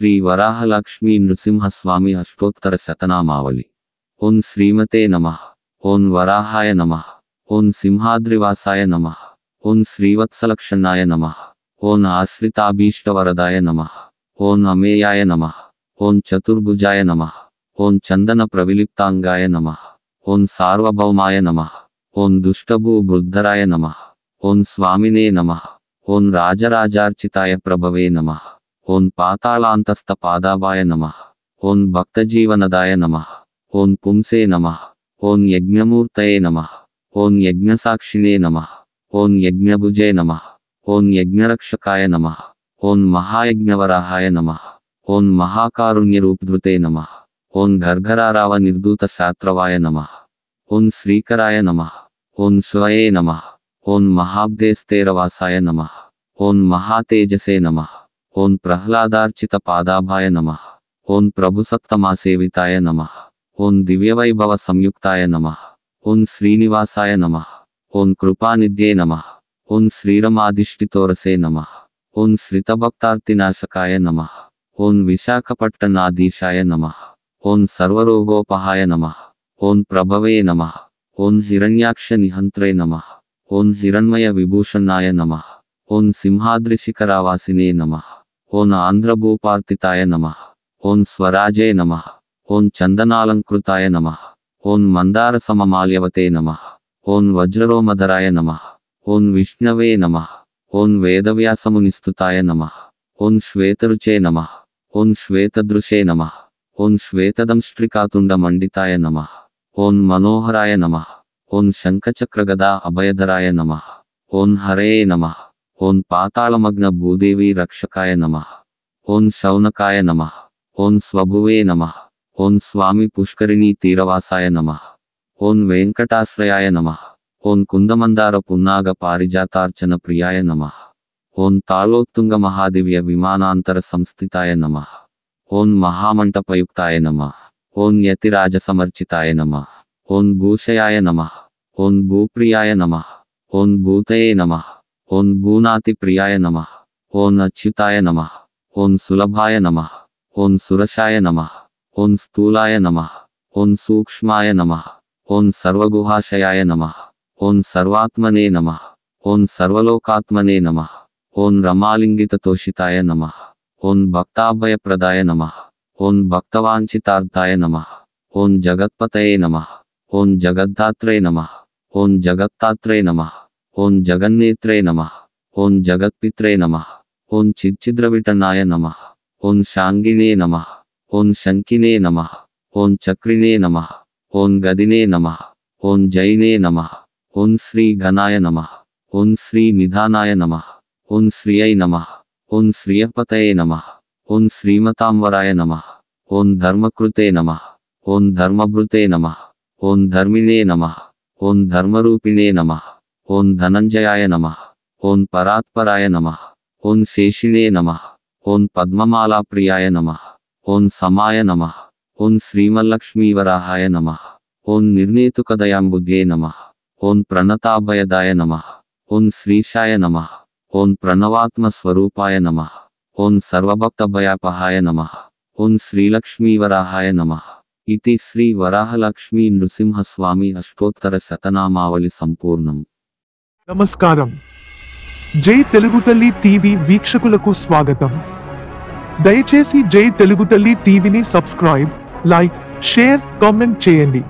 శ్రీ వరాహలక్ష్మీ నృసింహస్వామి అష్టోత్తర శతనామావళి. ఓం శ్రీమతే నమః. ఓం వరాహాయ నమః. ఓం సింహాద్రివాసాయ నమః. ఓం శ్రీవత్సలక్షణాయ నమః. ఓం ఆశ్రితాభీష్టవరదాయ నమః. ఓం అమేయాయ నమః. ఓం చతుర్భుజాయ నమః. ఓం చందన ప్రవిలిప్తాంగాయ నమః. ఓం సార్వభౌమాయ నమః. ఓం దుష్టభూబుద్ధరాయ నమః. ఓం స్వామినే నమః. ఓం రాజరాజార్చితాయ ప్రభవే నమః. ఓం పాతాళాంతస్థ పాదావాయ నమః. ఓం భక్తజీవనదాయ నమః. ఓం పుంసే నమః. ఓం యజ్ఞమూర్తయే నమః. ఓం యజ్ఞసాక్షిణే నమః. ఓం యజ్ఞభుజే నమః. ఓం యజ్ఞరక్షకాయ నమః. ఓం మహాయజ్ఞవరాహాయ నమః. ఓం మహాకారుణ్యరూపధృతే నమః. ఓం గర్గరారావ నిర్దూత శాత్రవాయ నమః. ఓం శ్రీకరాయ నమః. ఓం స్వయే నమః. ఓం మహాబ్దేస్తేరవాసాయ నమః. ఓం మహాతేజసే నమః. ఓం ప్రహ్లాదార్చిత పాదాభాయ నమః. ఓం ప్రభుసత్తమాసేవితాయ నమః. ఓం దివ్యవైభవ సంయుక్తాయ నమః. ఓం శ్రీనివాసాయ నమః. ఓం కృపానిధ్యే నమః. ఓం శ్రీరమాధిష్ఠితోరసే నమః. ఓం శ్రితభక్తార్తినాశకాయ నమః. ఓం విశాఖపట్టణాధీశాయ నమః. ఓం సర్వరోగోపహాయ నమః. ఓం ప్రభవే నమః. ఓం హిరణ్యాక్ష నిహంత్రే నమః. ఓం హిరణ్మయ విభూషణాయ నమః. ఓం సింహాద్రిశిఖరావాసినే నమః. ఓం ఆంధ్రభూపార్తితాయ నమః. ఓం స్వరాజే నమః. ఓం చందనాలంకృతాయ నమః. ఓం మందార సమమాల్యవతే నమః. ఓం వజ్రరోమధరాయ నమః. ఓం విష్ణవే నమః. ఓం వేదవ్యాసమునిస్తుతాయ నమః. ఓం శ్వేతరుచే నమః. ఓం శ్వేతదృశే నమః. ఓం శ్వేతదంష్ట్రికాతుండమండితాయ నమః. ఓం మనోహరాయ నమః. ఓం శంఖచక్రగదా అభయధరాయ నమః. ఓం హరే నమః. ఓం పాతాళమగ్న భూదేవి రక్షకాయ నమః. ఓం శౌనకాయ నమః. ఓం స్వభువే నమః. ఓం స్వామి పుష్కరిణీ తీరవాసాయ నమః. ఓం వెంకటాశ్రయాయ నమః. ఓం కుందమందార పున్నాగ పారిజాతార్చన ప్రియాయ నమః. ఓం తాళోత్తుంగ మహాదివ్య విమానాంతర సంస్థితాయ నమః. ఓం మహామంటపయుక్తాయ నమః. ఓం యతిరాజసమర్చితాయ నమః. ఓం భూషయాయ నమః. ఓం భూప్రియాయ నమః. ఓం భూతయే నమః. ఓం భూనాతి ప్రియాయ నమః. ఓం అచ్యుతాయ నమః. ఓం సులభాయ నమః. ఓం సురశాయ నమః. ఓం స్థూలాయ నమః. ఓం సూక్ష్మాయ నమః. ఓం సర్వగుహాశయాయ నమః. ఓం సర్వాత్మనే నమః. ఓం సర్వలోకాత్మనే నమః. ఓం రమాలింగితతోషితాయ నమః. ఓం భక్తాభయప్రదాయ నమః. ఓం భక్తవాంఛితార్థాయ నమః. ఓం జగత్పతయే నమః. ఓం జగద్ధాత్రే నమః. ఓం జగత్తాత్రే నమః. ఓం జగన్నేత్రే నమః. ఓం జగత్పిత్రే నమః. ఓం చిచ్చిద్రవిటనాయ నమః. ఓం శాంగినే నమః. ఓం శంకినే నమః. ఓం చక్రినే నమః. ఓం గదినే నమః. ఓం జైనే నమః. ఓం శ్రీ ఘనాయ నమః. ఓం శ్రీ నిధానాయ నమః. ఓం శ్రియై నమః. ఓం శ్రియపతయే నమః. ఓం శ్రీమతాంవరాయ నమః. ఓం ధర్మకృతే నమః. ఓం ధర్మభృతే నమః. ఓం ధర్మిణే నమః. ఓం ధర్మరూపిణే నమః. ఓం ధనంజయాయ నమః. ఓం పరాత్పరాయ నమః. ఓం శేషిణే నమః. ఓం పద్మమాలాప్రియాయ నమః. ఓం సమాయ నమః. ఓం శ్రీమల్లక్ష్మీవరాహాయ నమః. ఓం నిర్ణేతుకదయాంబుద్ధ్యే నమః. ఓం ప్రణతాభయదాయ నమః. ఓం శ్రీశాయ నమః. ఓం ప్రణవాత్మస్వరూపాయ నమః. ఓం సర్వభక్తభయాపహాయ నమః. ఓం శ్రీలక్ష్మీవరాహాయ నమః. ఇతి శ్రీ వరాహలక్ష్మీ నృసింహస్వామి అష్టోత్తర శతనామావళి సంపూర్ణం. నమస్కారం. జై తెలుగు తల్లి టీవీ వీక్షకులకు స్వాగతం. దయచేసి జై తెలుగు తల్లి టీవీని సబ్స్క్రైబ్, లైక్, షేర్, కామెంట్ చేయండి.